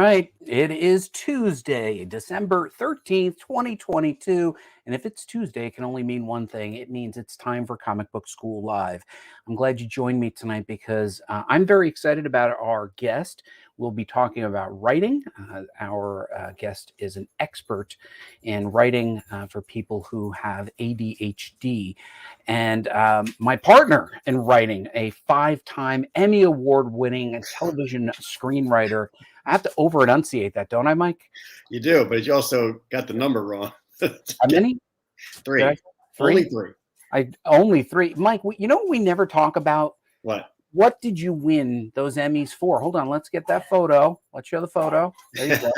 right. It is Tuesday, December 13th, 2022. And if it's Tuesday, it can only mean one thing. It means it's time for Comic Book School Live. I'm glad you joined me tonight because I'm very excited about our guest. We'll be talking about writing. Our guest is an expert in writing for people who have ADHD. And my partner in writing, a 5-time Emmy-award winning television screenwriter. I have to over-enunciate that, don't I, Mike? You do, but you also got the number wrong. How many? Three. Only three. Only three. Mike, you know what we never talk about? What? What did you win those Emmys for? Hold on, let's get that photo. Let's show the photo. There you go.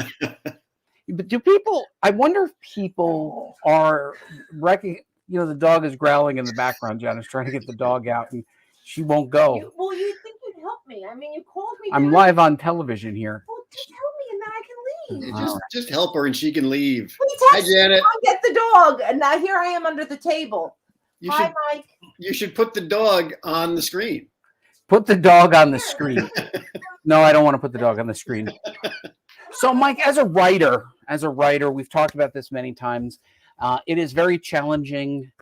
But do people, I wonder if people are, the dog is growling in the background. Janice trying to get the dog out and she won't go. You think you'd help me. I mean, you called me. I'm live on television here. Well, just help me and then I can leave. Just help her and she can leave. Hi, Janet. I'll get the dog. And now here I am under the table. Hi, Mike. You should put the dog on the screen. Put the dog on the screen. No, I don't want to put the dog on the screen. So, Mike, as a writer, we've talked about this many times. It is very challenging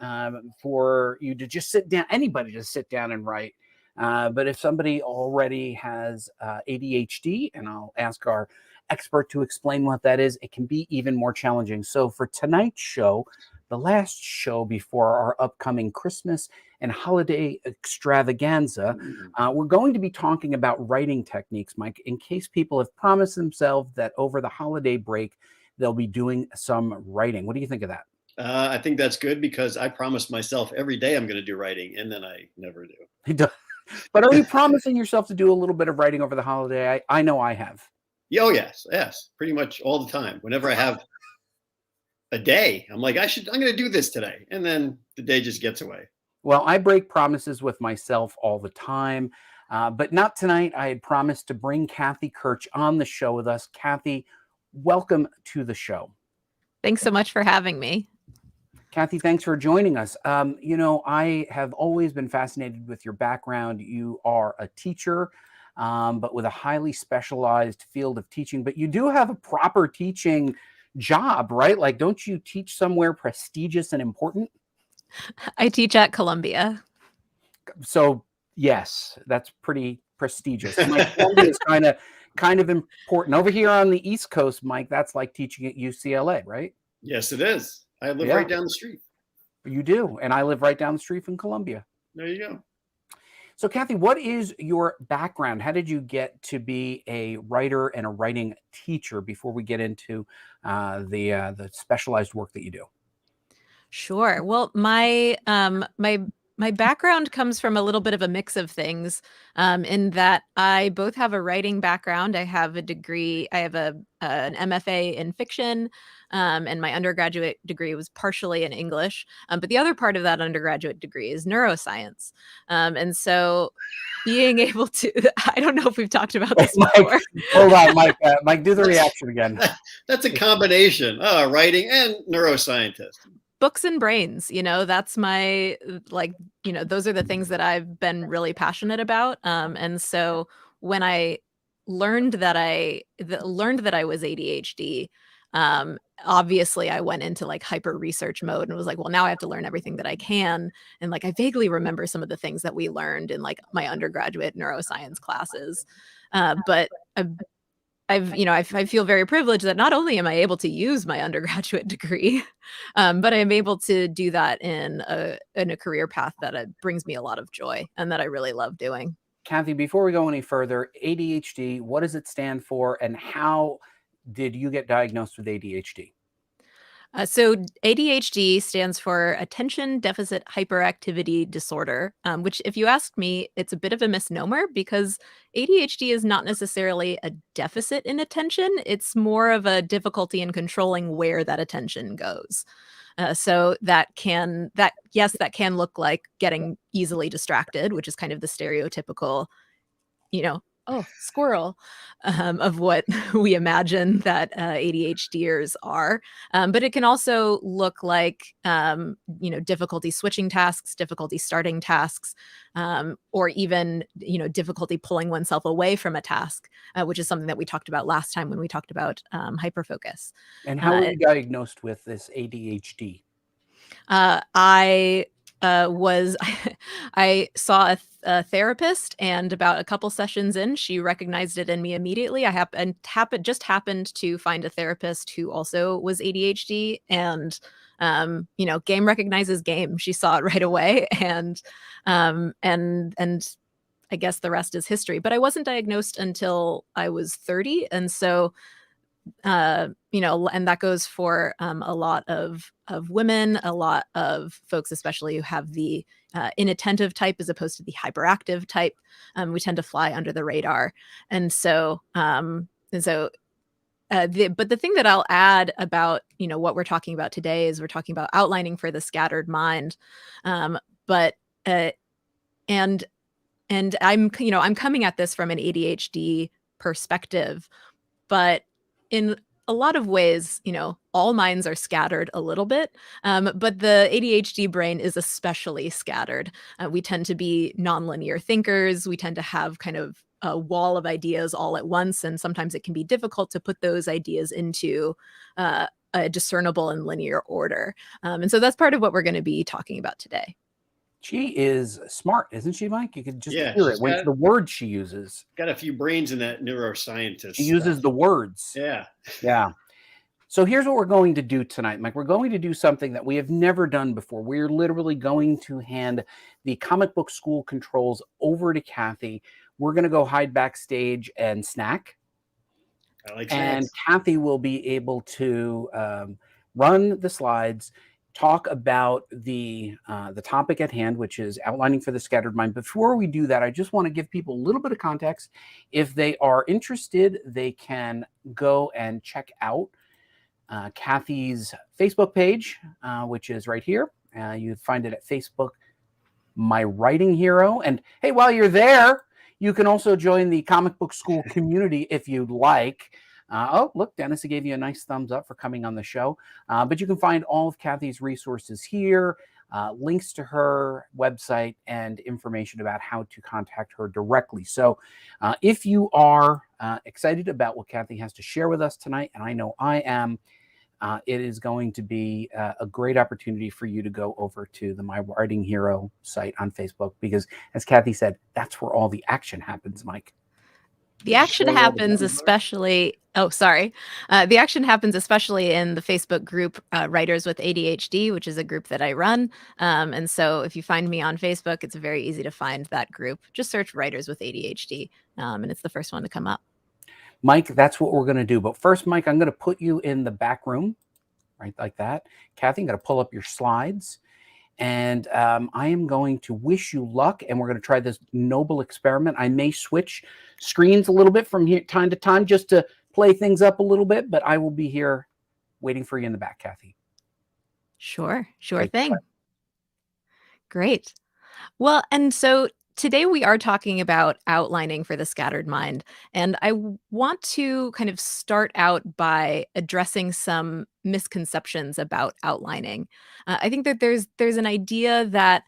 for you to just sit down, anybody to sit down and write. But if somebody already has ADHD, and I'll ask our expert to explain what that is, it can be even more challenging. So for tonight's show, the last show before our upcoming Christmas and holiday extravaganza, we're going to be talking about writing techniques, Mike, in case people have promised themselves that over the holiday break, they'll be doing some writing. What do you think of that? I think that's good because I promised myself every day I'm going to do writing, and then I never do. But are you promising yourself to do a little bit of writing over the holiday? I know I have. Oh, yes. Pretty much all the time. Whenever I have a day, I'm like, I'm going to do this today. And then the day just gets away. Well, I break promises with myself all the time, but not tonight. I had promised to bring Cathy Kirch on the show with us. Cathy, welcome to the show. Thanks so much for having me. Cathy, thanks for joining us. I have always been fascinated with your background. You are a teacher, but with a highly specialized field of teaching. But you do have a proper teaching job, right? Like, don't you teach somewhere prestigious and important? I teach at Columbia. So, yes, that's pretty prestigious. Columbia is kind of important. Over here on the East Coast, Mike, that's like teaching at UCLA, right? Yes, it is. I live right down the street. You do. And I live right down the street from Columbia. There you go. So, Cathy, what is your background? How did you get to be a writer and a writing teacher before we get into the specialized work that you do? Sure. Well, my background comes from a little bit of a mix of things, in that I both have a writing background. I have a degree. I have an MFA in fiction, and my undergraduate degree was partially in English. But the other part of that undergraduate degree is neuroscience. And so being able to, I don't know if we've talked about this before. Hold on, Mike. Mike, do the reaction again. That's a combination, writing and neuroscientist. Books and brains, that's my, those are the things that I've been really passionate about. And so when I learned that I was ADHD, obviously I went into like hyper research mode and was like, well, now I have to learn everything that I can. And like, I vaguely remember some of the things that we learned in like my undergraduate neuroscience classes. But I feel very privileged that not only am I able to use my undergraduate degree, but I'm able to do that in a career path that brings me a lot of joy and that I really love doing. Cathy, before we go any further, ADHD, what does it stand for, and how did you get diagnosed with ADHD? So ADHD stands for Attention Deficit Hyperactivity Disorder, which if you ask me, it's a bit of a misnomer because ADHD is not necessarily a deficit in attention. It's more of a difficulty in controlling where that attention goes. So that can look like getting easily distracted, which is kind of the stereotypical, squirrel, of what we imagine that ADHDers are. But it can also look like, difficulty switching tasks, difficulty starting tasks, or even, difficulty pulling oneself away from a task, which is something that we talked about last time when we talked about hyperfocus. And how were you diagnosed with this ADHD? I was I saw a therapist, and about a couple sessions in, she recognized it in me immediately. I happened to find a therapist who also was ADHD, and game recognizes game. She saw it right away, and I guess the rest is history. But I wasn't diagnosed until I was 30, and so and that goes for a lot of women, a lot of folks, especially who have the inattentive type as opposed to the hyperactive type. We tend to fly under the radar, but the thing that I'll add about what we're talking about today is we're talking about outlining for the scattered mind, and I'm coming at this from an ADHD perspective, but in a lot of ways, all minds are scattered a little bit, but the ADHD brain is especially scattered. We tend to be nonlinear thinkers. We tend to have kind of a wall of ideas all at once, and sometimes it can be difficult to put those ideas into a discernible and linear order. And so that's part of what we're going to be talking about today. She is smart, isn't she, Mike? You could just hear it when the words she uses. Got a few brains in that neuroscientist. She uses the words. Yeah. Yeah. So here's what we're going to do tonight, Mike. We're going to do something that we have never done before. We're literally going to hand the comic book school controls over to Cathy. We're going to go hide backstage and snack. I like and snacks. Cathy will be able to run the slides, talk about the topic at hand, which is outlining for the scattered mind. Before we do that, I just want to give people a little bit of context. If they are interested, they can go and check out Cathy's Facebook page, which is right here. You find it at Facebook, My Writing Hero. And hey, while you're there, you can also join the comic book school community if you'd like. Oh, look, Dennis gave you a nice thumbs up for coming on the show. But you can find all of Cathy's resources here, links to her website, and information about how to contact her directly. So if you are excited about what Cathy has to share with us tonight, and I know I am, it is going to be a great opportunity for you to go over to the My Writing Hero site on Facebook, because as Cathy said, that's where all the action happens, Mike. The action happens especially, the action happens especially in the Facebook group, Writers with ADHD, which is a group that I run. And so if you find me on Facebook, it's very easy to find that group. Just search Writers with ADHD, and it's the first one to come up. Mike, that's what we're going to do. But first, Mike, I'm going to put you in the back room, right like that. Cathy, I'm going to pull up your slides. And I am going to wish you luck, and we're going to try this noble experiment. I may switch screens a little bit from here time to time just to play things up a little bit, but I will be here waiting for you in the back, Cathy. Sure thing. Great. Well, and so today we are talking about outlining for the scattered mind, and I want to kind of start out by addressing some misconceptions about outlining. I think that there's an idea that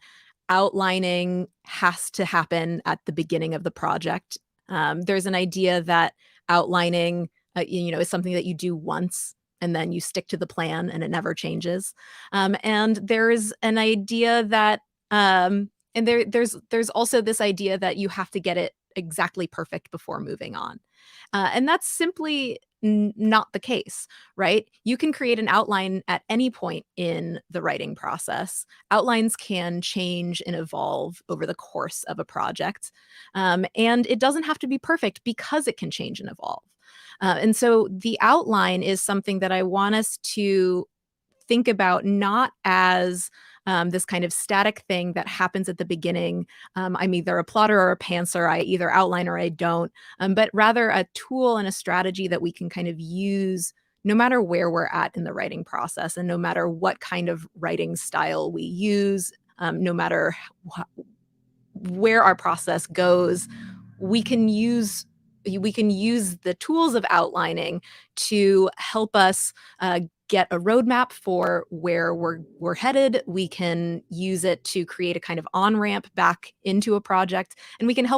outlining has to happen at the beginning of the project. There's an idea that outlining, is something that you do once and then you stick to the plan and it never changes. And there is an idea that and there's also this idea that you have to get it exactly perfect before moving on. And that's simply not the case, right? You can create an outline at any point in the writing process. Outlines can change and evolve over the course of a project. And it doesn't have to be perfect because it can change and evolve. And so the outline is something that I want us to think about not as this kind of static thing that happens at the beginning. I'm either a plotter or a pantser. I either outline or I don't, but rather a tool and a strategy that we can kind of use no matter where we're at in the writing process, and no matter what kind of writing style we use, no matter where our process goes, we can use we can use the tools of outlining to help us get a roadmap for where we're headed. We can use it to create a kind of on-ramp back into a project, and we can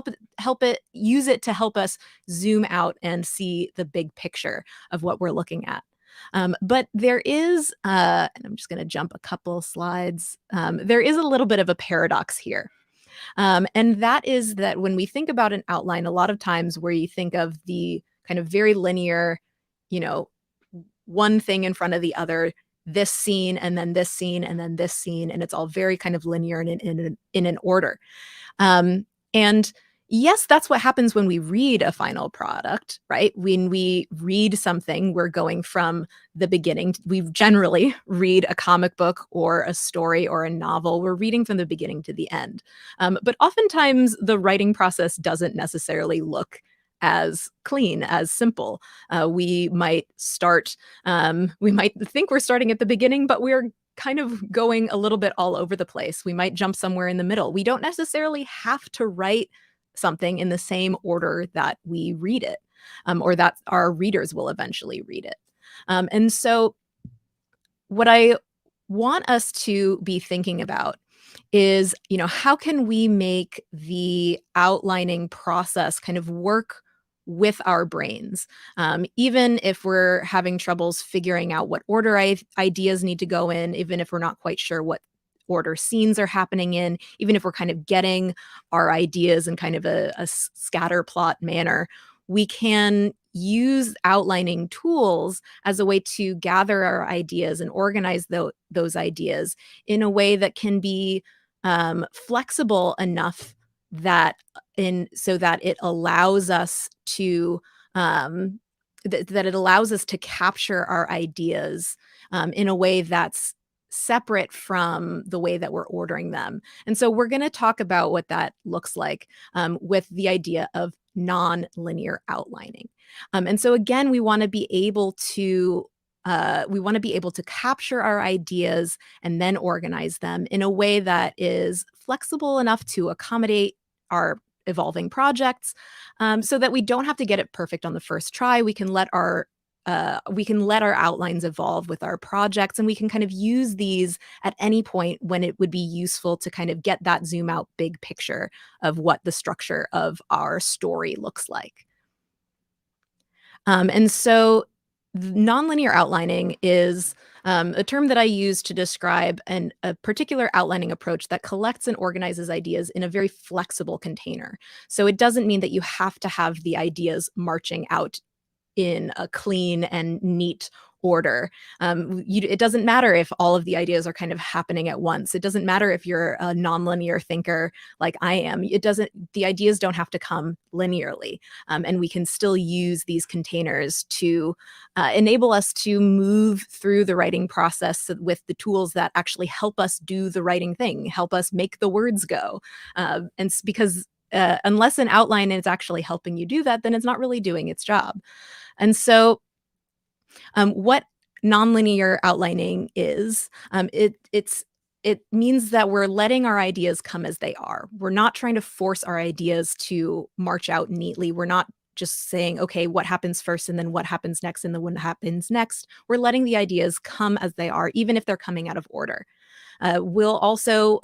use it to help us zoom out and see the big picture of what we're looking at. But there is, and I'm just going to jump a couple slides. There is a little bit of a paradox here. And that is that when we think about an outline, a lot of times where you think of the kind of very linear, one thing in front of the other, this scene and then this scene and then this scene, and it's all very kind of linear and in an order. And yes, that's what happens when we read a final product, right? When we read something, we're going from the beginning. We generally read a comic book or a story or a novel. We're reading from the beginning to the end. But oftentimes the writing process doesn't necessarily look as clean, as simple. We might think we're starting at the beginning, but we're kind of going a little bit all over the place. We might jump somewhere in the middle. We don't necessarily have to write something in the same order that we read it, or that our readers will eventually read it. And so what I want us to be thinking about is, how can we make the outlining process kind of work with our brains? Even if we're having troubles figuring out what order ideas need to go in, even if we're not quite sure what order scenes are happening in, even if we're kind of getting our ideas in kind of a scatter plot manner, we can use outlining tools as a way to gather our ideas and organize those ideas in a way that can be flexible enough so that it allows us to that it allows us to capture our ideas in a way that's separate from the way that we're ordering them. And so we're going to talk about what that looks like with the idea of non-linear outlining. And so again, we want to be able to capture our ideas and then organize them in a way that is flexible enough to accommodate our evolving projects, so that we don't have to get it perfect on the first try. We can let our outlines evolve with our projects, and we can kind of use these at any point when it would be useful to kind of get that zoom out big picture of what the structure of our story looks like. And so nonlinear outlining is a term that I use to describe a particular outlining approach that collects and organizes ideas in a very flexible container. So it doesn't mean that you have to have the ideas marching out in a clean and neat order. It doesn't matter if all of the ideas are kind of happening at once. It doesn't matter if you're a nonlinear thinker like I am. The ideas don't have to come linearly. And we can still use these containers to enable us to move through the writing process with the tools that actually help us do the writing thing, help us make the words go. Because unless an outline is actually helping you do that, then it's not really doing its job. And so what nonlinear outlining is, it means that we're letting our ideas come as they are. We're not trying to force our ideas to march out neatly. We're not just saying, okay, what happens first and then what happens next and then what happens next. We're letting the ideas come as they are, even if they're coming out of order. We'll also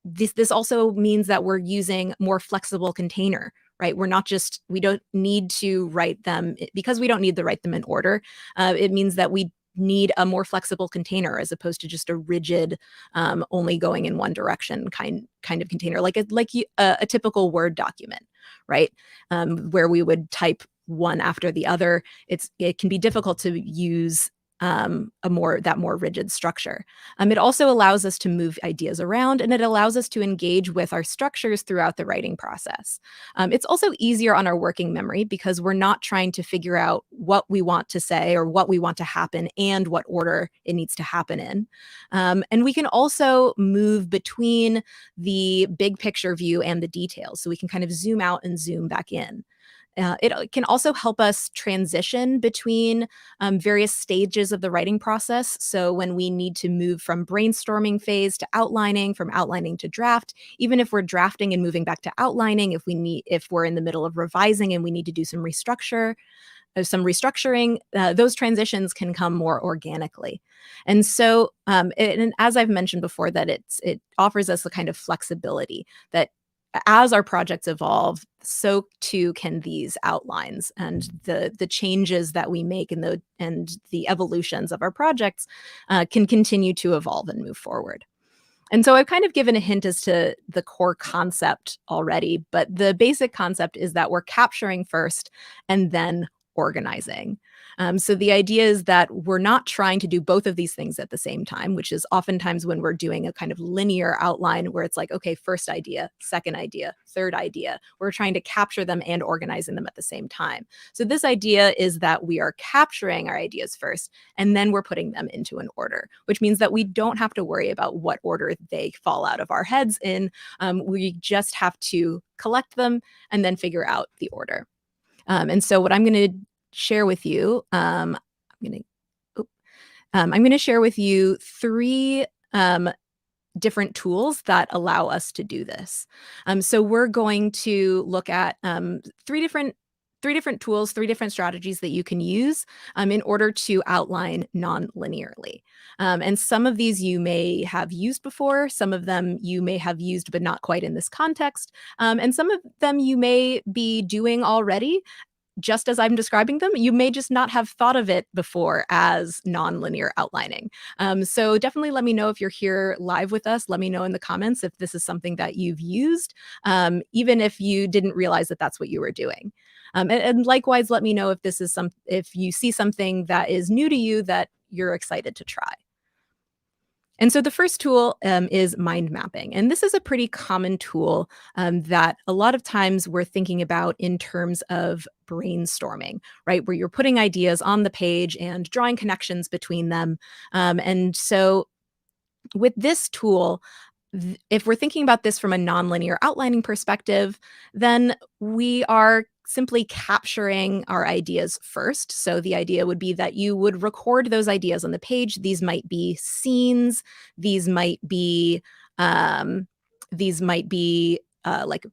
this also means that we're using more flexible container, right? We don't need to write them because we don't need to write them in order. It means that we need a more flexible container as opposed to just a rigid, only going in one direction kind of container, like a typical Word document, right? Where we would type one after the other. It can be difficult to use that more rigid structure. It also allows us to move ideas around, and it allows us to engage with our structures throughout the writing process. It's also easier on our working memory because we're not trying to figure out what we want to say or what we want to happen and what order it needs to happen in. And we can also move between the big picture view and the details. So we can kind of zoom out and zoom back in. It can also help us transition between various stages of the writing process. So when we need to move from brainstorming phase to outlining, from outlining to draft, even if we're drafting and moving back to outlining, if we're in the middle of revising and we need to do some restructuring, those transitions can come more organically. And so, and as I've mentioned before, that it offers us a kind of flexibility that as our projects evolve, so too can these outlines, and the changes that we make and the evolutions of our projects can continue to evolve and move forward. And so I've kind of given a hint as to the core concept already, but the basic concept is that we're capturing first and then organizing. So the idea is that we're not trying to do both of these things at the same time, which is oftentimes when we're doing a kind of linear outline where it's like, okay, first idea, second idea, third idea. We're trying to capture them and organizing them at the same time. So this idea is that we are capturing our ideas first, and then we're putting them into an order, which means that we don't have to worry about what order they fall out of our heads in. We just have to collect them and then figure out the order. And so what I'm going to share with you, I'm going to share with you 3 different tools that allow us to do this. So we're going to look at 3 different tools, 3 different strategies that you can use in order to outline non-linearly. And some of these you may have used before, some of them you may have used but not quite in this context, and some of them you may be doing already. Just as I'm describing them, you may just not have thought of it before as non-linear outlining. So definitely let me know if you're here live with us. Let me know in the comments if this is something that you've used, even if you didn't realize that that's what you were doing. And likewise, let me know if if you see something that is new to you that you're excited to try. And so the first tool is mind mapping. And this is a pretty common tool that a lot of times we're thinking about in terms of brainstorming, right? Where you're putting ideas on the page and drawing connections between them. And so with this tool, if we're thinking about this from a nonlinear outlining perspective, then we are simply capturing our ideas first. So the idea would be that you would record those ideas on the page. These might be scenes. These might be like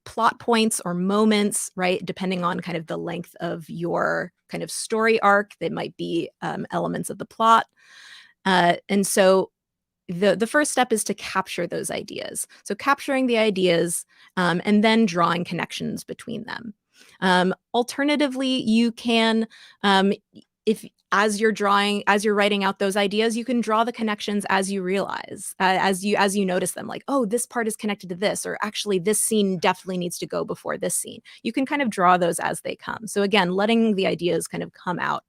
plot points or moments, right? Depending on kind of the length of your kind of story arc, they might be elements of the plot. And so the first step is to capture those ideas. So capturing the ideas and then drawing connections between them. Alternatively, you can, if as you're writing out those ideas, you can draw the connections as you realize, as you notice them, like, oh, this part is connected to this, or actually this scene definitely needs to go before this scene. You can kind of draw those as they come. So again, letting the ideas kind of come out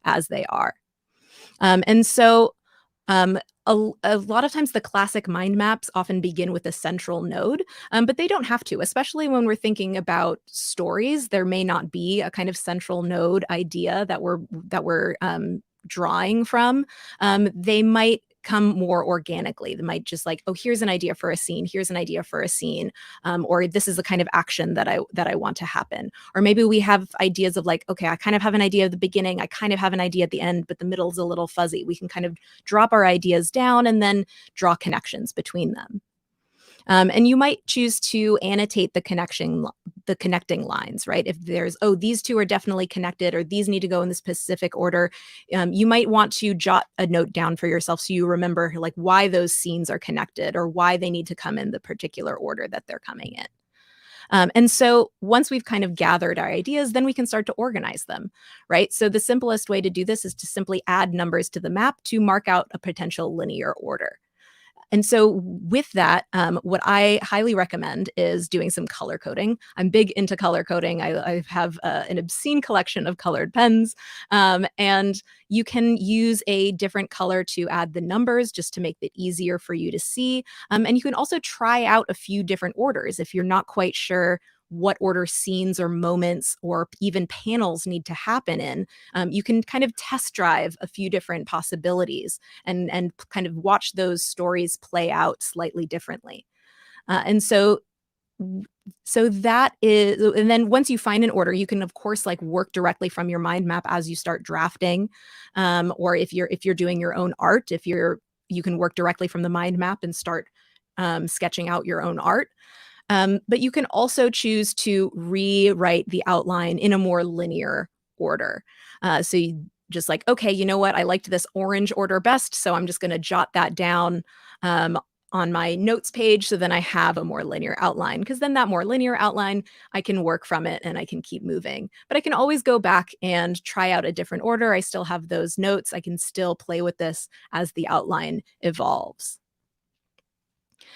as they are. And so a lot of times the classic mind maps often begin with a central node, but they don't have to, especially when we're thinking about stories. There may not be a kind of central node idea that we're drawing from. They might come more organically. They might just like, oh, here's an idea for a scene. Here's an idea for a scene. Or this is the kind of action that I want to happen. Or maybe we have ideas of like, okay, I kind of have an idea at the beginning. I kind of have an idea at the end, but the middle is a little fuzzy. We can kind of drop our ideas down and then draw connections between them. And you might choose to annotate the connecting lines, right? If there's, oh, these two are definitely connected, or these need to go in the specific order, you might want to jot a note down for yourself so you remember like why those scenes are connected or why they need to come in the particular order that they're coming in. And so once we've kind of gathered our ideas, then we can start to organize them, right? So the simplest way to do this is to simply add numbers to the map to mark out a potential linear order. And so with that, what I highly recommend is doing some color coding. I'm big into color coding. I have an obscene collection of colored pens, and you can use a different color to add the numbers just to make it easier for you to see. And you can also try out a few different orders if you're not quite sure what order scenes or moments or even panels need to happen in. You can kind of test drive a few different possibilities and kind of watch those stories play out slightly differently. And so So that is, and then once you find an order, you can of course like work directly from your mind map as you start drafting, or if you're doing your own art, you can work directly from the mind map and start sketching out your own art. But you can also choose to rewrite the outline in a more linear order. So you just like, okay, you know what? I liked this orange order best, so I'm just going to jot that down on my notes page, so then I have a more linear outline, because then that more linear outline, I can work from it and I can keep moving. But I can always go back and try out a different order. I still have those notes. I can still play with this as the outline evolves.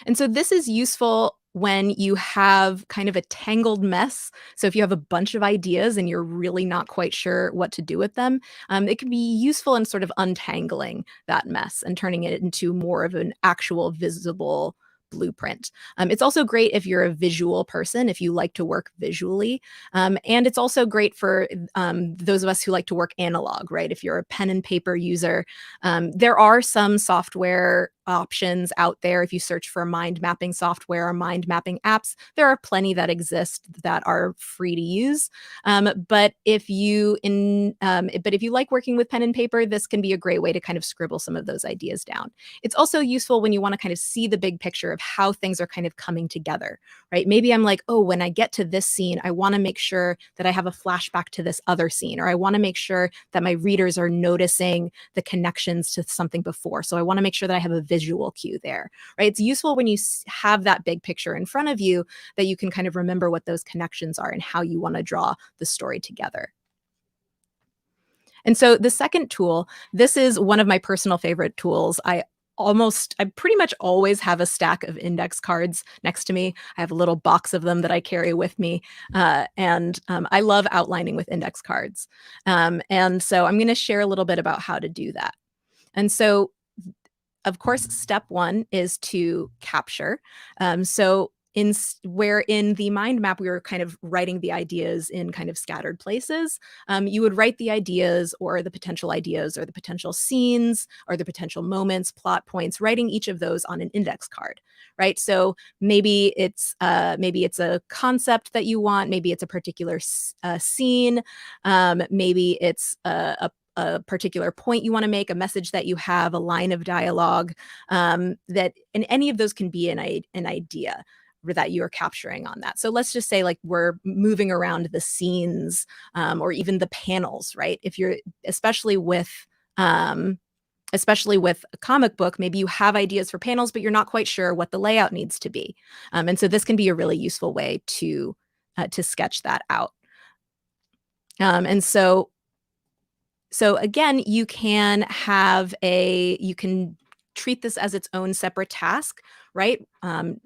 And so this is useful when you have kind of a tangled mess. So if you have a bunch of ideas and you're really not quite sure what to do with them, it can be useful in sort of untangling that mess and turning it into more of an actual visible blueprint. It's also great if you're a visual person, if you like to work visually. And it's also great for those of us who like to work analog, right? If you're a pen and paper user, there are some software options out there. If you search for mind mapping software or mind mapping apps, there are plenty that exist that are free to use. But if you like working with pen and paper, this can be a great way to kind of scribble some of those ideas down. It's also useful when you want to kind of see the big picture of how things are kind of coming together, right? Maybe I'm like, oh, when I get to this scene, I want to make sure that I have a flashback to this other scene, or I want to make sure that my readers are noticing the connections to something before. So I want to make sure that I have a visual cue there, right? It's useful when you have that big picture in front of you that you can kind of remember what those connections are and how you want to draw the story together. And so the second tool, this is one of my personal favorite tools. I pretty much always have a stack of index cards next to me. I have a little box of them that I carry with me. And I love outlining with index cards. And so I'm going to share a little bit about how to do that. And so, of course, step one is to capture. So in the mind map, we were kind of writing the ideas in kind of scattered places. You would write the ideas or the potential scenes or the potential moments, plot points, writing each of those on an index card, right? So maybe it's a concept that you want, maybe it's a particular scene, maybe it's a particular point you want to make, a message that you have, a line of dialogue, and any of those can be an idea that you are capturing on that. So let's just say like we're moving around the scenes or even the panels, right? If you're, especially with a comic book, maybe you have ideas for panels, but you're not quite sure what the layout needs to be. And so this can be a really useful way to sketch that out. And so again, you can treat this as its own separate task, right?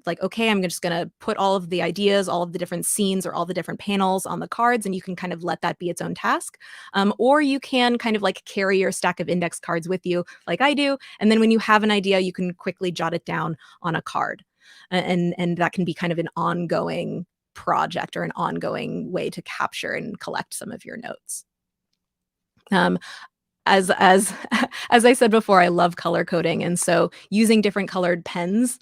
Like, okay, I'm just going to put all of the ideas, all of the different scenes or all the different panels on the cards, and you can kind of let that be its own task. Or you can kind of like carry your stack of index cards with you like I do. And then when you have an idea, you can quickly jot it down on a card. And that can be kind of an ongoing project or an ongoing way to capture and collect some of your notes. As I said before, I love color coding. And so using different colored pens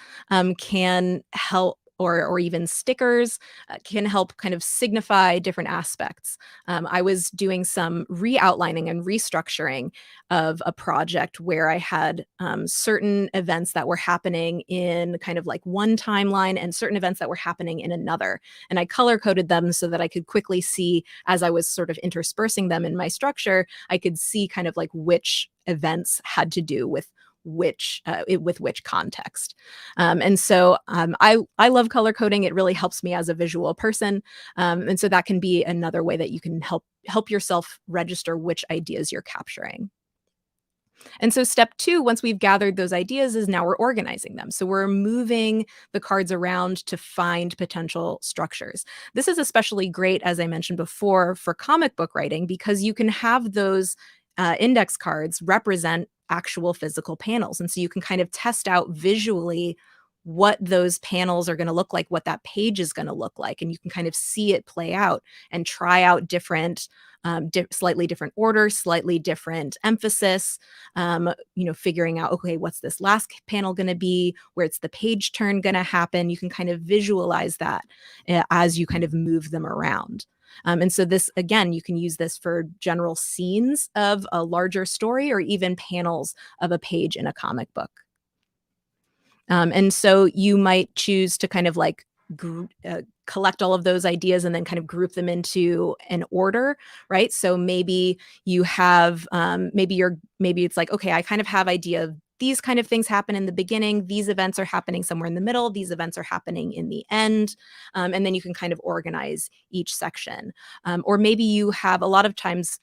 can help, or even stickers can help kind of signify different aspects. I was doing some re-outlining and restructuring of a project where I had certain events that were happening in kind of like one timeline and certain events that were happening in another. And I color coded them so that I could quickly see, as I was sort of interspersing them in my structure, I could see kind of like which events had to do with which context. And so I love color coding. It really helps me as a visual person. And so that can be another way that you can help yourself register which ideas you're capturing. And so step two, once we've gathered those ideas, is now we're organizing them. So we're moving the cards around to find potential structures. This is especially great, as I mentioned before, for comic book writing, because you can have those index cards represent actual physical panels. And so you can kind of test out visually what those panels are going to look like, what that page is going to look like. And you can kind of see it play out and try out different, slightly different order, slightly different emphasis, figuring out, okay, what's this last panel going to be? Where's the page turn going to happen? You can kind of visualize that as you kind of move them around. And so this, again, you can use this for general scenes of a larger story or even panels of a page in a comic book. And so you might choose to kind of like collect all of those ideas and then kind of group them into an order, right? So maybe you have, maybe it's like, okay, I kind of have idea of these kind of things happen in the beginning. These events are happening somewhere in the middle. These events are happening in the end. And then you can kind of organize each section. Or maybe you have a lot of times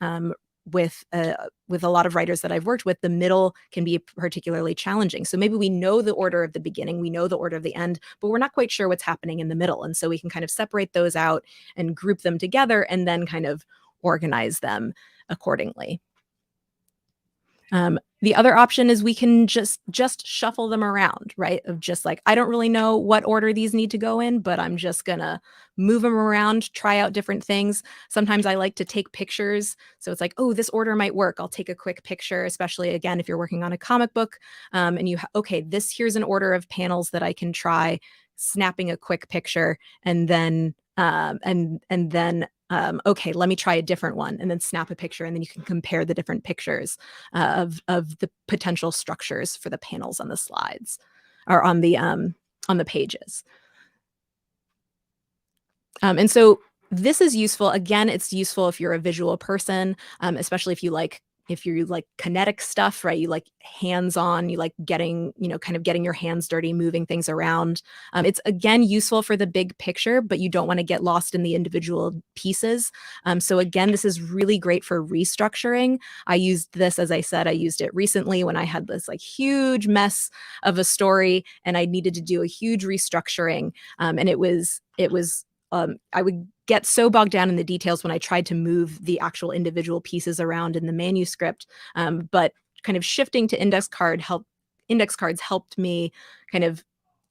with a lot of writers that I've worked with, the middle can be particularly challenging. So maybe we know the order of the beginning, we know the order of the end, but we're not quite sure what's happening in the middle. And so we can kind of separate those out and group them together and then kind of organize them accordingly. The other option is we can just shuffle them around, right? Of just like, I don't really know what order these need to go in, but I'm just gonna move them around, try out different things. Sometimes I like to take pictures. So it's like, oh, this order might work. I'll take a quick picture, especially again, if you're working on a comic book and okay, here's an order of panels that I can try, snapping a quick picture and then okay, let me try a different one and then snap a picture. And then you can compare the different pictures of the potential structures for the panels on the slides or on the pages. And so this is useful. Again, it's useful if you're a visual person, especially if you like kinetic stuff, right? You like hands-on, you like getting, kind of getting your hands dirty, moving things around. It's again useful for the big picture, but you don't want to get lost in the individual pieces. So again, this is really great for restructuring. I used this, as I said, I used it recently when I had this like huge mess of a story and I needed to do a huge restructuring. And it was I would get so bogged down in the details when I tried to move the actual individual pieces around in the manuscript. But kind of shifting to index cards helped me kind of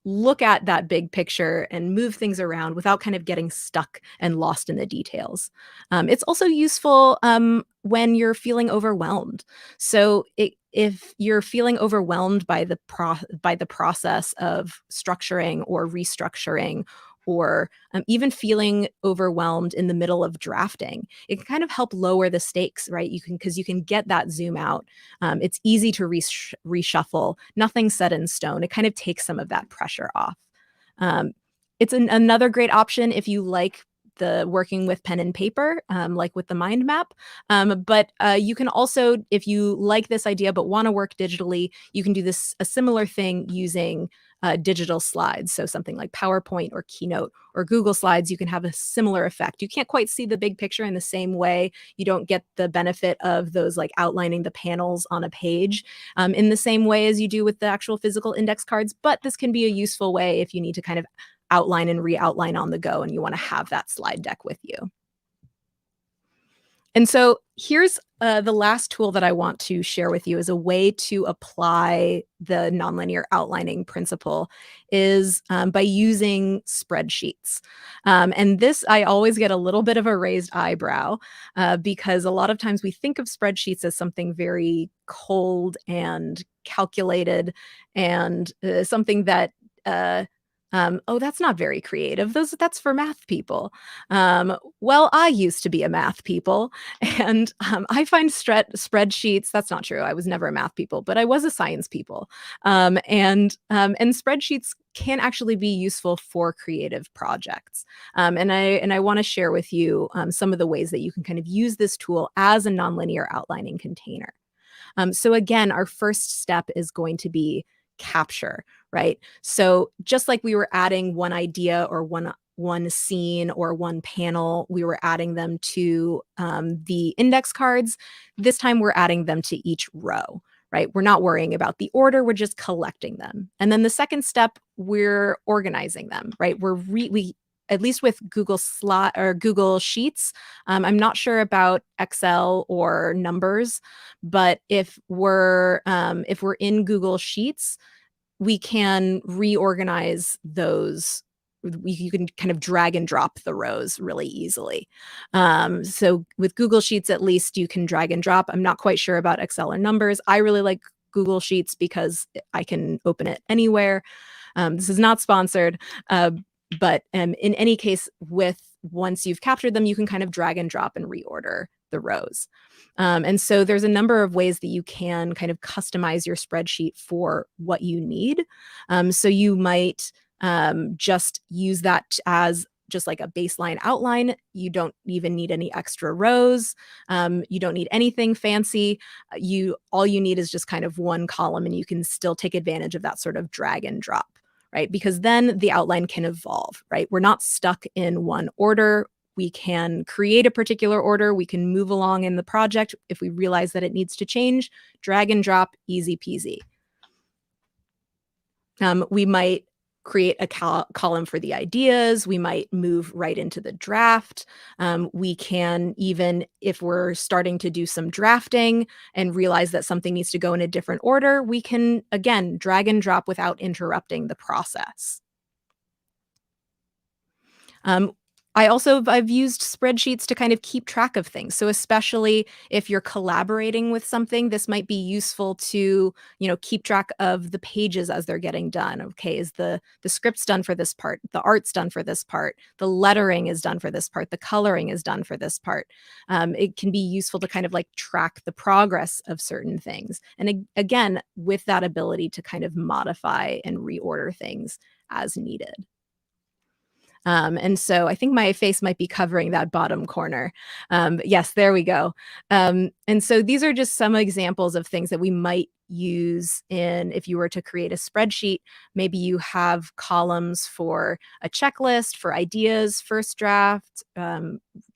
look at that big picture and move things around without kind of getting stuck and lost in the details. It's also useful when you're feeling overwhelmed. So if you're feeling overwhelmed by the process of structuring or restructuring, or even feeling overwhelmed in the middle of drafting, it can kind of help lower the stakes, right? Because you can get that zoom out. It's easy to reshuffle. Nothing's set in stone. It kind of takes some of that pressure off. It's another great option if you like the working with pen and paper, like with the mind map. But you can also, if you like this idea but want to work digitally, you can do a similar thing using digital slides. So something like PowerPoint or Keynote or Google Slides, you can have a similar effect. You can't quite see the big picture in the same way. You don't get the benefit of those like outlining the panels on a page in the same way as you do with the actual physical index cards. But this can be a useful way if you need to kind of outline and re-outline on the go and you want to have that slide deck with you. And so here's the last tool that I want to share with you as a way to apply the nonlinear outlining principle is by using spreadsheets. And this, I always get a little bit of a raised eyebrow because a lot of times we think of spreadsheets as something very cold and calculated and something that oh, that's not very creative. That's for math people. Well, I used to be a math people, and I find spreadsheets. That's not true. I was never a math people, but I was a science people. And spreadsheets can actually be useful for creative projects. And I want to share with you some of the ways that you can kind of use this tool as a nonlinear outlining container. So again, our first step is going to be capture, right? So just like we were adding one idea or one scene or one panel, we were adding them to the index cards. This time we're adding them to each row, right? We're not worrying about the order, we're just collecting them. And then the second step, we're organizing them, right? We at least with Google Sheets, I'm not sure about Excel or numbers, but if we're in Google Sheets, we can reorganize those. You can kind of drag and drop the rows really easily. So with Google Sheets, at least you can drag and drop. I'm not quite sure about Excel or Numbers. I really like Google Sheets because I can open it anywhere. This is not sponsored, but in any case, once you've captured them, you can kind of drag and drop and reorder the rows. And so there's a number of ways that you can kind of customize your spreadsheet for what you need. So you might just use that as just like a baseline outline. You don't even need any extra rows. You don't need anything fancy. All you need is just kind of one column, and you can still take advantage of that sort of drag and drop, right? Because then the outline can evolve, right? We're not stuck in one order. We can create a particular order. We can move along in the project. If we realize that it needs to change, drag and drop, easy peasy. We might create a column for the ideas. We might move right into the draft. We can even, if we're starting to do some drafting and realize that something needs to go in a different order, we can, again, drag and drop without interrupting the process. I've used spreadsheets to kind of keep track of things. So especially if you're collaborating with something, this might be useful to, keep track of the pages as they're getting done. Okay, is the script's done for this part, the art's done for this part, the lettering is done for this part, the coloring is done for this part. It can be useful to kind of like track the progress of certain things. And again, with that ability to kind of modify and reorder things as needed. And so I think my face might be covering that bottom corner. Yes, there we go. And so these are just some examples of things that we might use if you were to create a spreadsheet. Maybe you have columns for a checklist, for ideas, first draft,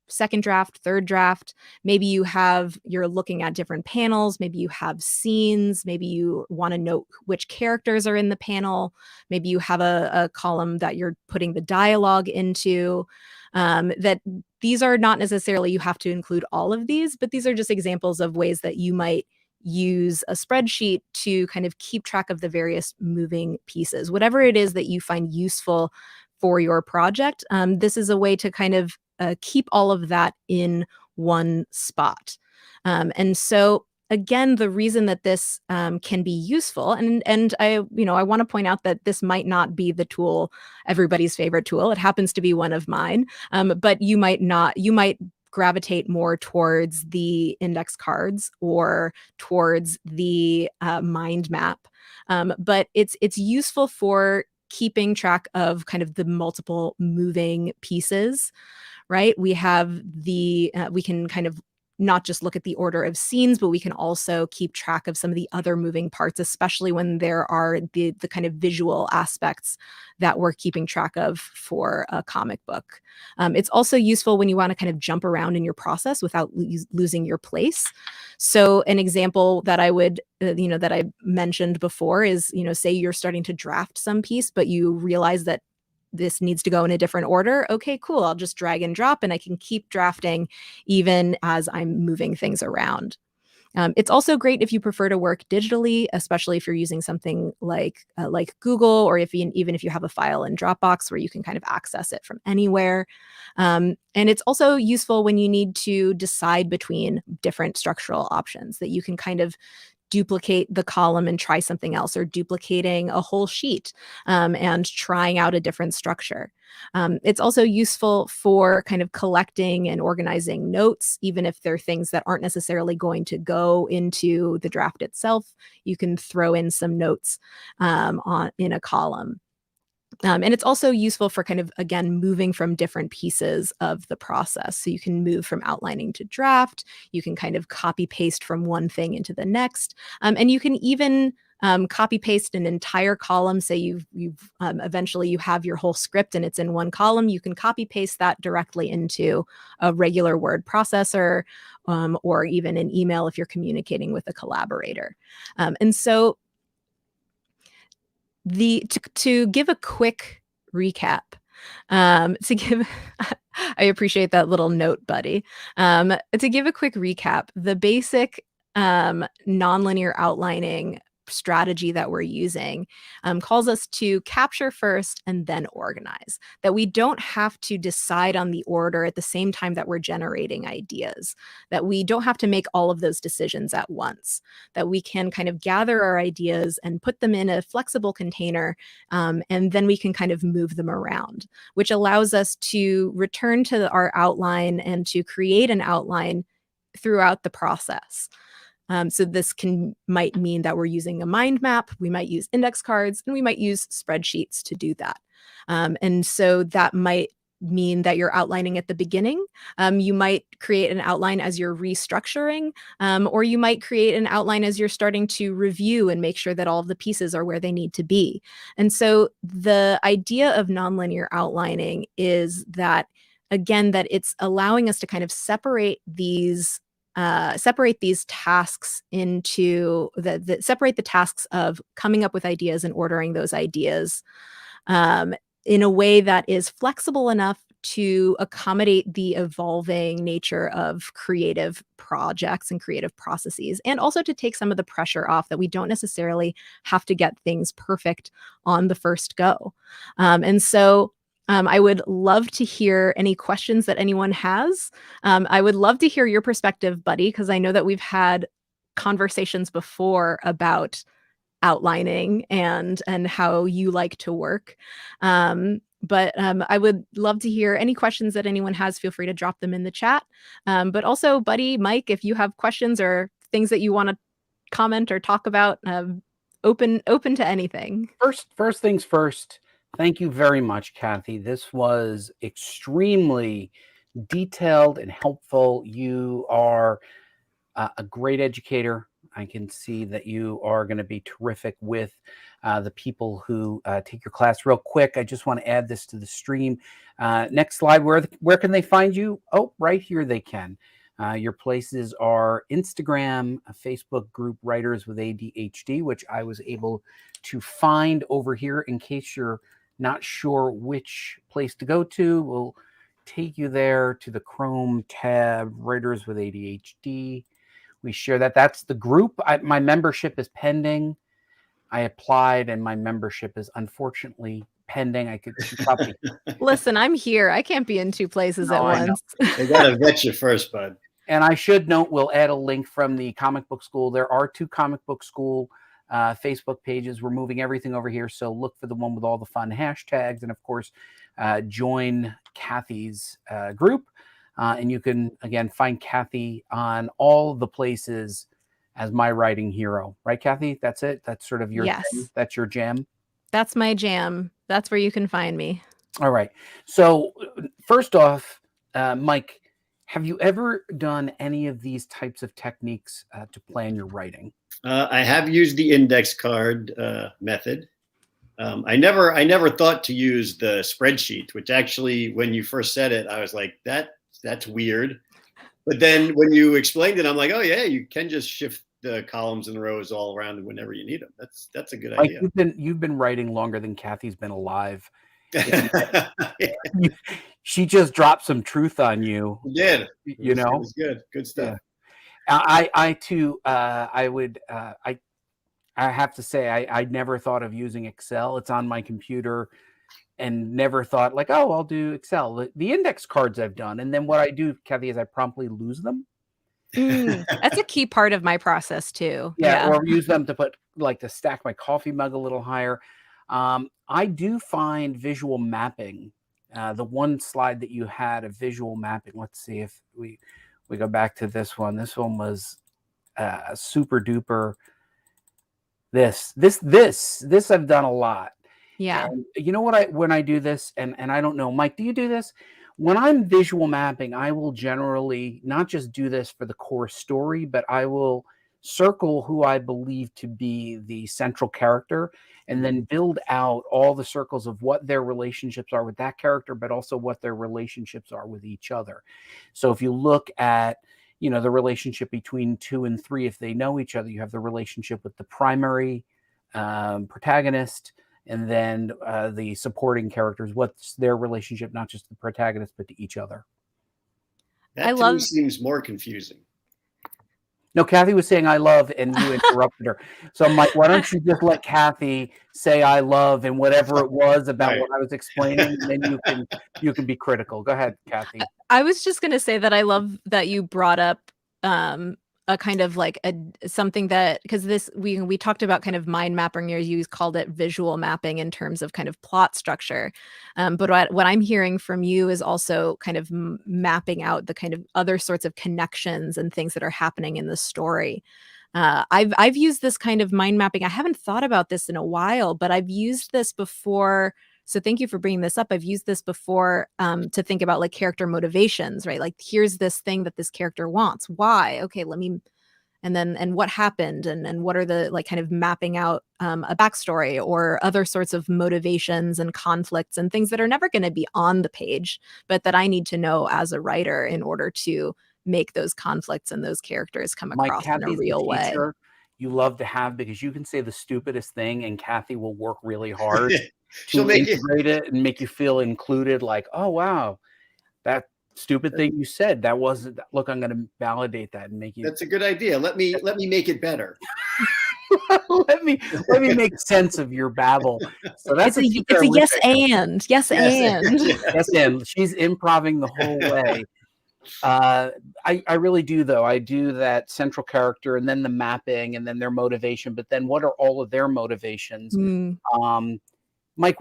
second draft, third draft. Maybe you're looking at different panels. Maybe you have scenes. Maybe you want to note which characters are in the panel. Maybe you have a column that you're putting the dialogue into. That these are not necessarily, you have to include all of these, but these are just examples of ways that you might use a spreadsheet to kind of keep track of the various moving pieces. Whatever it is that you find useful for your project, this is a way to kind of keep all of that in one spot. And so again, the reason that this can be useful, and I want to point out that this might not be the tool, everybody's favorite tool. It happens to be one of mine, but you might gravitate more towards the index cards or towards the mind map. But it's useful for keeping track of kind of the multiple moving pieces, right? We have we can kind of not just look at the order of scenes, but we can also keep track of some of the other moving parts, especially when there are the kind of visual aspects that we're keeping track of for a comic book. It's also useful when you want to kind of jump around in your process without losing your place. So an example that I would, that I mentioned before is, say you're starting to draft some piece, but you realize that this needs to go in a different order. Okay, cool. I'll just drag and drop and I can keep drafting even as I'm moving things around. It's also great if you prefer to work digitally, especially if you're using something like Google, or even if you have a file in Dropbox where you can kind of access it from anywhere. And it's also useful when you need to decide between different structural options, that you can kind of duplicate the column and try something else, or duplicating a whole sheet and trying out a different structure. It's also useful for kind of collecting and organizing notes, even if they're things that aren't necessarily going to go into the draft itself. You can throw in some notes in a column. And it's also useful for kind of, again, moving from different pieces of the process. So you can move from outlining to draft. You can kind of copy paste from one thing into the next. And you can even copy paste an entire column. Say eventually you have your whole script and it's in one column. You can copy paste that directly into a regular word processor, or even an email if you're communicating with a collaborator. And so to give a quick recap, I appreciate that little note, buddy. To give a quick recap, the basic nonlinear outlining strategy that we're using calls us to capture first and then organize, that we don't have to decide on the order at the same time that we're generating ideas, that we don't have to make all of those decisions at once, that we can kind of gather our ideas and put them in a flexible container, and then we can kind of move them around, which allows us to return to our outline and to create an outline throughout the process. So this might mean that we're using a mind map, we might use index cards, and we might use spreadsheets to do that. And so that might mean that you're outlining at the beginning. You might create an outline as you're restructuring, or you might create an outline as you're starting to review and make sure that all of the pieces are where they need to be. And so the idea of nonlinear outlining is that, again, that it's allowing us to kind of separate these tasks into separate the tasks of coming up with ideas and ordering those ideas in a way that is flexible enough to accommodate the evolving nature of creative projects and creative processes, and also to take some of the pressure off that we don't necessarily have to get things perfect on the first go. And so I would love to hear any questions that anyone has. I would love to hear your perspective, Buddy, because I know that we've had conversations before about outlining and how you like to work. But I would love to hear any questions that anyone has. Feel free to drop them in the chat. But also, Buddy, Mike, if you have questions or things that you want to comment or talk about, open to anything. First things first. Thank you very much, Cathy. This was extremely detailed and helpful. You are a great educator. I can see that you are going to be terrific with the people who take your class. Real quick, I just want to add this to the stream. Next slide. Where can they find you? Oh, right here they can. Your places are Instagram, a Facebook group, Writers with ADHD, which I was able to find over here in case you're not sure which place to go to. We'll take you there to the Chrome tab, Writers with ADHD. We share that. That's the group. My membership is pending. I applied and my membership is unfortunately pending. I could probably listen. I'm here. I can't be in two places at once. They gotta vet you first, bud. And I should note, we'll add a link from the Comic Book School. There are 2 Comic Book School Facebook pages. We're moving everything over here, so look for the one with all the fun hashtags, and of course join Cathy's group, and you can again find Cathy on all the places as My Writing Hero, right, Cathy? That's it. That's sort of your thing. That's your jam. That's my jam. That's where you can find me. All right, so first off, Mike, have you ever done any of these types of techniques to plan your writing? I have used the index card method. I never thought to use the spreadsheet, which actually, when you first said it, I was like, that's weird. But then when you explained it, I'm like, oh yeah, you can just shift the columns and rows all around whenever you need them. That's a good idea. You've been writing longer than Cathy's been alive. She just dropped some truth on you. You did. It was good stuff. Yeah. I too, I have to say, I never thought of using Excel. It's on my computer, and never thought like, oh, I'll do Excel. The index cards I've done, and then what I do, Cathy, is I promptly lose them. That's a key part of my process too. Yeah, or use them to stack my coffee mug a little higher. I do find visual mapping. The one slide that you had of visual mapping. Let's see if we go back to this one. This one was super duper. This I've done a lot. Yeah. And you know what? When I do this, and I don't know, Mike, do you do this? When I'm visual mapping, I will generally not just do this for the core story, but I will circle who I believe to be the central character, and then build out all the circles of what their relationships are with that character, but also what their relationships are with each other. So if you look at, the relationship between 2 and 3, if they know each other, you have the relationship with the primary protagonist, and then the supporting characters, what's their relationship, not just the protagonist, but to each other. That to me seems more confusing. No, Cathy was saying I love, and you interrupted her. So, Mike, why don't you just let Cathy say I love and whatever it was about Right. what I was explaining, and then you can be critical. Go ahead, Cathy. I was just going to say that I love that you brought up a kind of like something that, because this we talked about kind of mind mapping, or you called it visual mapping in terms of kind of plot structure. But what I'm hearing from you is also kind of mapping out the kind of other sorts of connections and things that are happening in the story. I've used this kind of mind mapping. I haven't thought about this in a while, but I've used this before. So thank you for bringing this up. I've used this before to think about like character motivations, right? Like here's this thing that this character wants. Why? Okay, and what happened, and what are the like kind of mapping out a backstory or other sorts of motivations and conflicts and things that are never going to be on the page, but that I need to know as a writer in order to make those conflicts and those characters come Mike, across in a Cathy's real the way. teacher you love to have, because you can say the stupidest thing and Cathy will work really hard She'll to make integrate it and make you feel included. Like, oh wow, that stupid thing you said, that wasn't. Look, I'm going to validate that and make you. That's a good idea. Let me make it better. let me make sense of your babble. So that's It's a yes and yes and yes and she's improving the whole way. I really do, though. I do that central character and then the mapping and then their motivation, but then what are all of their motivations? Mike,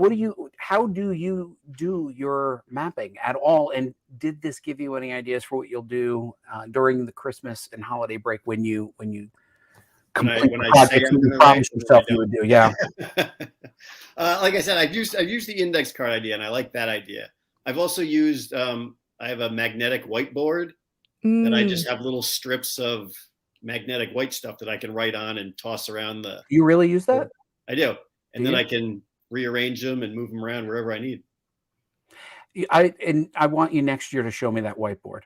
how do you do your mapping at all? And did this give you any ideas for what you'll do during the Christmas and holiday break when you complete the projects you promised yourself you would do? Yeah. Like I said, I've used the index card idea, and I like that idea. I've also used I have a magnetic whiteboard that I just have little strips of magnetic white stuff that I can write on and toss around the. You really use that? I do, and then I can rearrange them and move them around wherever I need. I want you next year to show me that whiteboard.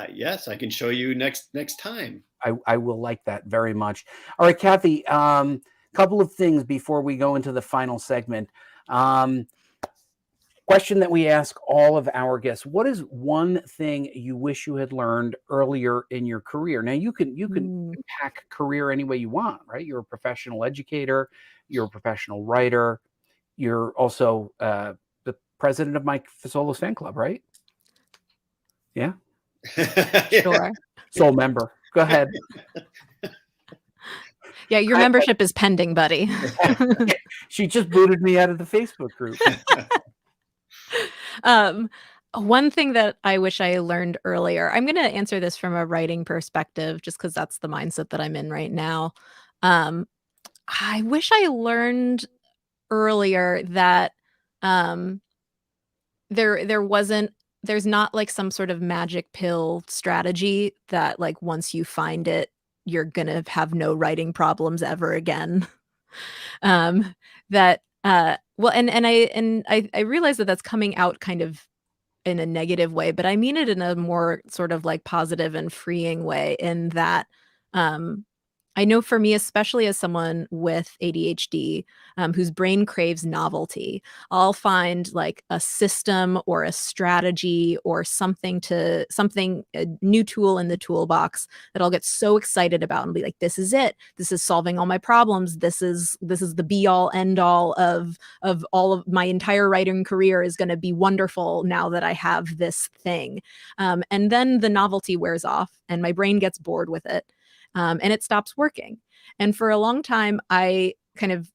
Yes, I can show you next time. I will like that very much. All right, Cathy, couple of things before we go into the final segment. Question that we ask all of our guests: what is one thing you wish you had learned earlier in your career? Now you can pack career any way you want, right? You're a professional educator, you're a professional writer, you're also the president of Mike Fasolo's fan club, right? Yeah. Sure. Sole member. Go ahead. Yeah, your membership is pending, buddy. She just booted me out of the Facebook group. One thing that I wish I learned earlier, I'm going to answer this from a writing perspective, just because that's the mindset that I'm in right now. I wish I learned earlier that there's not like some sort of magic pill strategy that like once you find it, you're going to have no writing problems ever again. Well, and I realize that that's coming out kind of in a negative way, but I mean it in a more sort of like positive and freeing way, in that I know for me, especially as someone with ADHD, whose brain craves novelty, I'll find like a system or a strategy or a new tool in the toolbox that I'll get so excited about and be like, this is it. This is solving all my problems. This is the be all end all of all of my entire writing career is going to be wonderful now that I have this thing. And then the novelty wears off and my brain gets bored with it. And it stops working. And for a long time, I kind of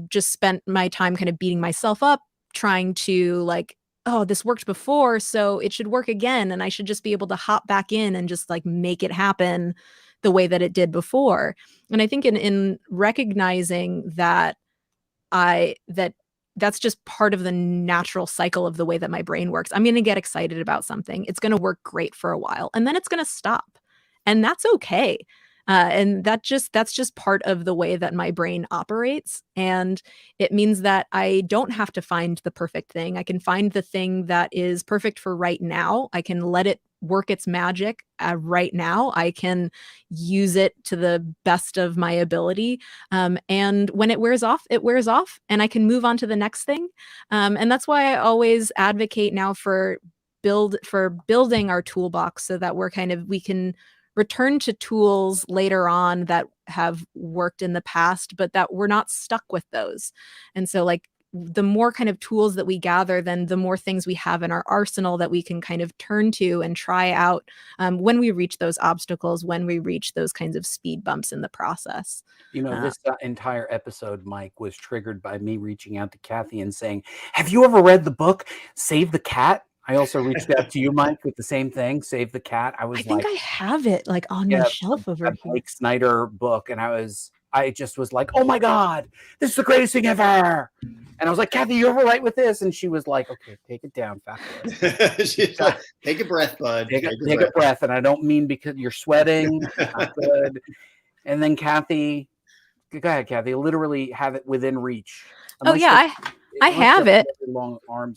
just spent my time kind of beating myself up, trying to like, oh, this worked before, so it should work again. And I should just be able to hop back in and just like make it happen the way that it did before. And I think in recognizing that that's just part of the natural cycle of the way that my brain works. I'm going to get excited about something. It's going to work great for a while, and then it's going to stop. And that's okay. And that's just part of the way that my brain operates. And it means that I don't have to find the perfect thing. I can find the thing that is perfect for right now. I can let it work its magic right now. I can use it to the best of my ability. And when it wears off, and I can move on to the next thing. And that's why I always advocate now for building our toolbox so that we can return to tools later on that have worked in the past, but that we're not stuck with those. And so like the more kind of tools that we gather, then the more things we have in our arsenal that we can kind of turn to and try out when we reach those obstacles, when we reach those kinds of speed bumps in the process. You know, this entire episode, Mike, was triggered by me reaching out to Cathy and saying, have you ever read the book, Save the Cat? I also reached out to you, Mike, with the same thing, Save the Cat. I think I have it like on my shelf over here. Mike Snyder book. And I just was like, oh my God, this is the greatest thing ever. And I was like, Cathy, you ever write with this? And she was like, okay, take it down, fast. She's like, take a breath, bud. Take a breath. And I don't mean because you're sweating. Not good. And then Cathy, go ahead, Cathy, literally have it within reach. I have it. Long arms.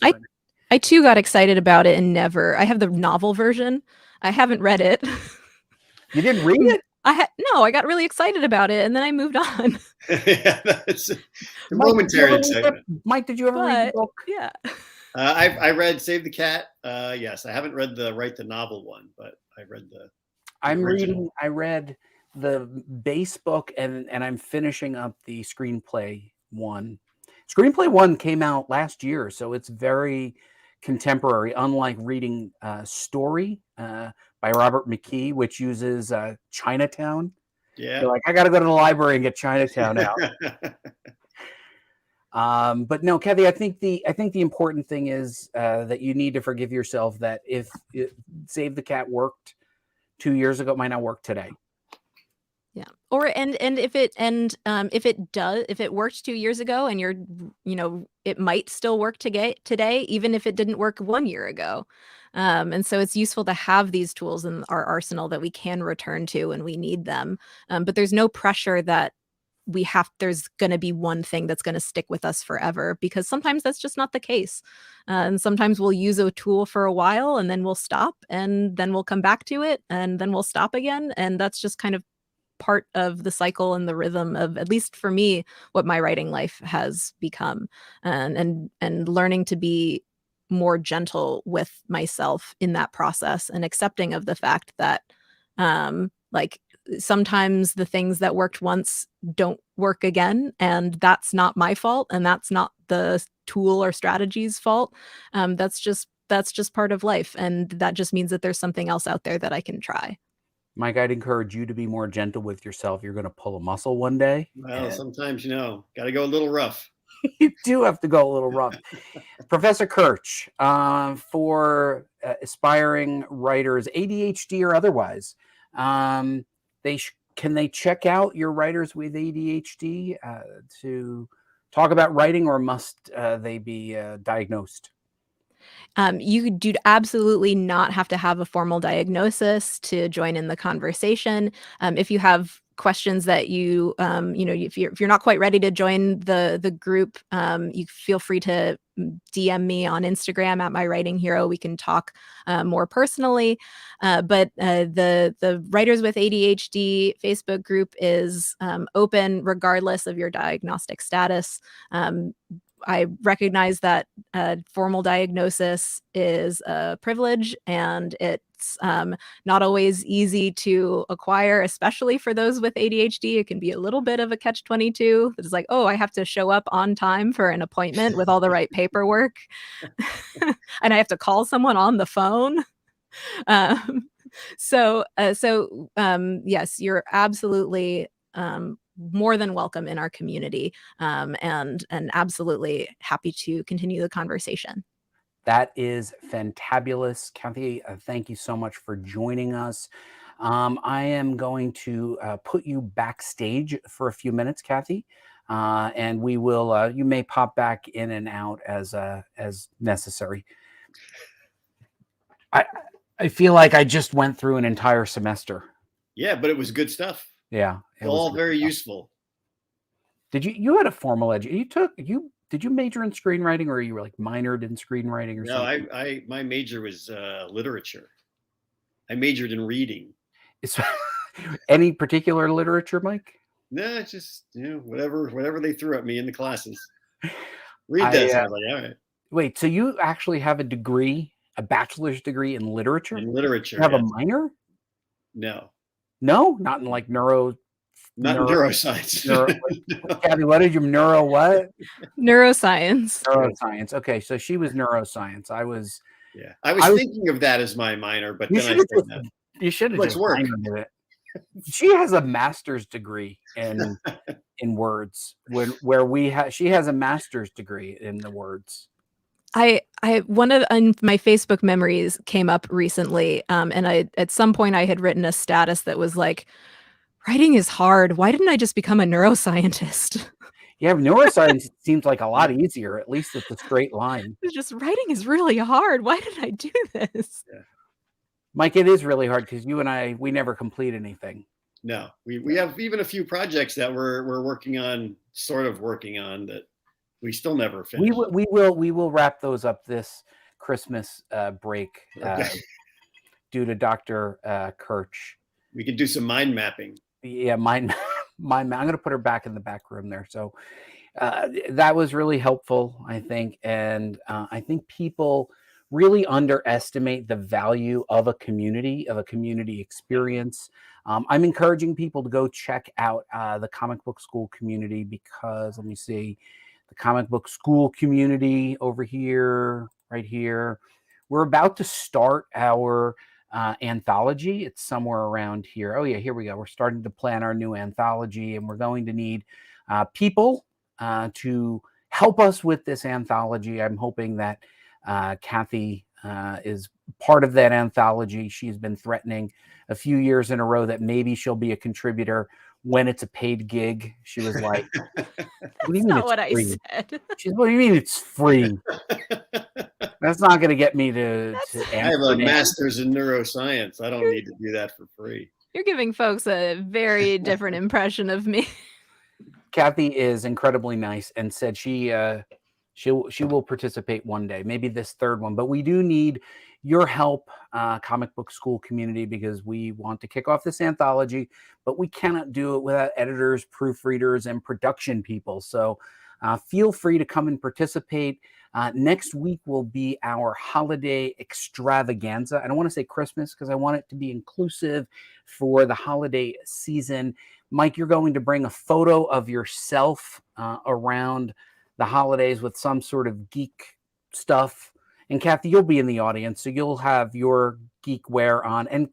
I too got excited about it and I have the novel version. I haven't read it. You didn't read it? No, I got really excited about it and then I moved on. Yeah, that's a momentary excitement. Mike, did you ever read the book? Yeah. I read Save the Cat. Yes, I haven't read the Write the Novel one, but I read the original. I read the base book and I'm finishing up the screenplay one. Screenplay one came out last year, so it's very contemporary, unlike reading Story by Robert McKee, which uses Chinatown. Yeah. You're like, I got to go to the library and get Chinatown out. But no, Cathy, I think the important thing is that you need to forgive yourself that if Save the Cat worked 2 years ago, it might not work today. Yeah. Or if it worked 2 years ago and it might still work today, even if it didn't work 1 year ago. And so it's useful to have these tools in our arsenal that we can return to when we need them. But there's no pressure that there's going to be one thing that's going to stick with us forever, because sometimes that's just not the case. And sometimes we'll use a tool for a while and then we'll stop and then we'll come back to it and then we'll stop again. And that's just kind of part of the cycle and the rhythm of, at least for me, what my writing life has become, and learning to be more gentle with myself in that process and accepting of the fact that like sometimes the things that worked once don't work again, and that's not my fault and that's not the tool or strategy's fault. That's just part of life, and that just means that there's something else out there that I can try. Mike, I'd encourage you to be more gentle with yourself. You're going to pull a muscle one day. Well, sometimes, got to go a little rough. You do have to go a little rough. Professor Kirch, for aspiring writers, ADHD or otherwise, can they check out your Writers with ADHD to talk about writing, or must they be diagnosed? You do absolutely not have to have a formal diagnosis to join in the conversation. If you have questions that if you're not quite ready to join the group, you feel free to DM me on Instagram at My Writing Hero. We can talk more personally. But the Writers with ADHD Facebook group is open regardless of your diagnostic status. I recognize that formal diagnosis is a privilege, and it's not always easy to acquire, especially for those with ADHD. It can be a little bit of a catch-22. It's like, oh, I have to show up on time for an appointment with all the right paperwork, and I have to call someone on the phone. So yes, you're absolutely more than welcome in our community, and absolutely happy to continue the conversation. That is fantabulous. Cathy, thank you so much for joining us. I am going to put you backstage for a few minutes, Cathy, and we will. You may pop back in and out as necessary. I feel like I just went through an entire semester. Yeah, but it was good stuff. Yeah, it was all very useful. Did you had a formal education? Did you major in screenwriting, or you were like minored in screenwriting or something? No, my major was literature. I majored in reading. Any particular literature, Mike? No, just whatever they threw at me in the classes. Read that. I was like, all right. Wait, so you actually have a degree, a bachelor's degree in literature? In literature. You have a minor? No. No, not in like Not in neuro, neuroscience. Kathy, what did you what? Neuroscience. Neuroscience. Okay, so she was neuroscience. I was thinking of that as my minor, but then I said that. You should have Let's just work. minored it. She has a master's degree in words. She has a master's degree in the words. One of my Facebook memories came up recently, and at some point I had written a status that was like, writing is hard. Why didn't I just become a neuroscientist? Yeah, neuroscience seems like a lot easier. At least it's a straight line. It's just writing is really hard. Why did I do this? Yeah. Mike, it is really hard because you and we never complete anything. No, we have even a few projects that we're working on that we still never finished. We will wrap those up this Christmas break due to Dr. Kirch. We could do some mind mapping. Yeah, I'm going to put her back in the back room there. So that was really helpful, I think. And I think people really underestimate the value of a community experience. I'm encouraging people to go check out the comic book school community because, let me see, the comic book school community over here, right here. We're about to start our anthology. It's somewhere around here. Oh yeah, here we go. We're starting to plan our new anthology, and we're going to need people to help us with this anthology. I'm hoping that Cathy is part of that anthology. She's been threatening a few years in a row that maybe she'll be a contributor when it's a paid gig. She was like, "What do you mean Not it's what I free?" said. She's, "What do you mean it's free?" That's not going to get me to I have a master's in neuroscience. I don't need to do that for free. You're giving folks a very different impression of me. Cathy is incredibly nice and said she will participate one day, maybe this third one. But we do need your help, comic book school community, because we want to kick off this anthology, but we cannot do it without editors, proofreaders, and production people. So feel free to come and participate. Next week will be our holiday extravaganza. I don't want to say Christmas because I want it to be inclusive for the holiday season. Mike, you're going to bring a photo of yourself around the holidays with some sort of geek stuff. And Cathy, you'll be in the audience, so you'll have your geek wear on. And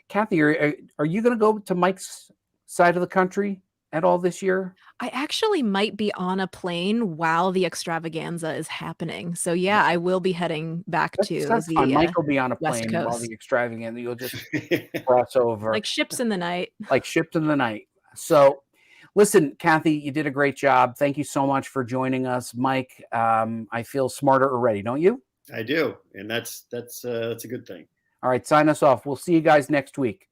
Cathy, are you going to go to Mike's side of the country at all this year? I actually might be on a plane while the extravaganza is happening. So yeah, I will be heading back to that's the fun. Mike will be on a West plane while Coast. the extravaganza. You'll just cross over like ships in the night. like ships in the night. So listen, Cathy, you did a great job. Thank you so much for joining us. Mike, I feel smarter already, don't you? I do, and that's a good thing. All right, sign us off. We'll see you guys next week.